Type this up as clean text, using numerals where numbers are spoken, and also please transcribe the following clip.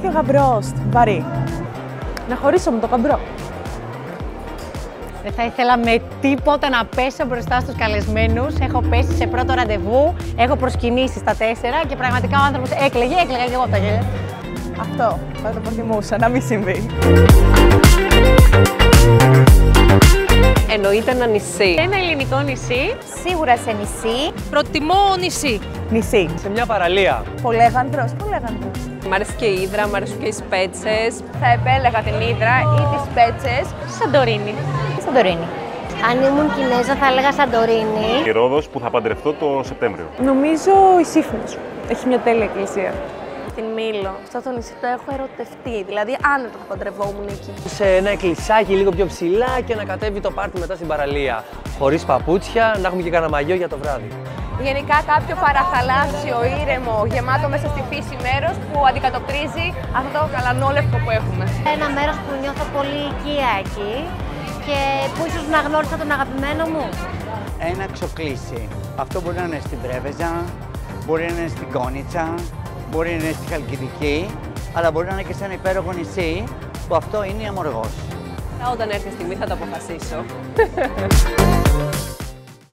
και ο γαμπρός. Βαρύ. Να χωρίσω με το γαμπρό. Δεν θα ήθελα με τίποτα να πέσω μπροστά στους καλεσμένους. Έχω πέσει σε πρώτο ραντεβού, έχω προσκυνήσει στα 4 και πραγματικά ο άνθρωπος έκλαιγε και εγώ από τα γέλια. Αυτό θα το προτιμούσα, να μην συμβεί. Εννοείται ένα νησί. Ένα ελληνικό νησί. Σίγουρα σε νησί. Προτιμώ νησί. Νησί. Σε μια παραλία. Πολέγανδρος, πολέγανδρος. Μ' αρέσει και η Ύδρα, μ' αρέσουν και οι Σπέτσες. Θα επέλεγα την Ύδρα ή τις Σπέτσες. Σαντορίνη. Σαντορίνη. Αν ήμουν Κινέζα θα έλεγα Σαντορίνη. Η Ρόδος που θα παντρευτώ το Σεπτέμβριο. Νομίζω η Σύφνος. Έχει μια τέλεια εκκλησία. Στην Μήλο. Σε αυτό το νησί το έχω ερωτευτεί. Δηλαδή, άνετα θα παντρευόμουν εκεί. Σε ένα εκκλησάκι λίγο πιο ψηλά και να κατέβει το πάρτι μετά στην παραλία. Χωρίς παπούτσια, να έχουμε και κανένα μαγιό για το βράδυ. Γενικά κάποιο παραθαλάσσιο, ήρεμο, γεμάτο μέσα στη φύση μέρος που αντικατοπτρίζει αυτό το καλανόλευκο που έχουμε. Ένα μέρος που νιώθω πολύ οικία εκεί και που ίσως να γνώρισα τον αγαπημένο μου. Ένα ξοκλήσι. Αυτό μπορεί να είναι στην Πρέβεζα, μπορεί να είναι στην Κόνιτσα, μπορεί να είναι στη Χαλκιδική, αλλά μπορεί να είναι και σε ένα υπέροχο νησί που αυτό είναι η Αμοργός. Όταν έρθει η στιγμή θα το αποφασίσω.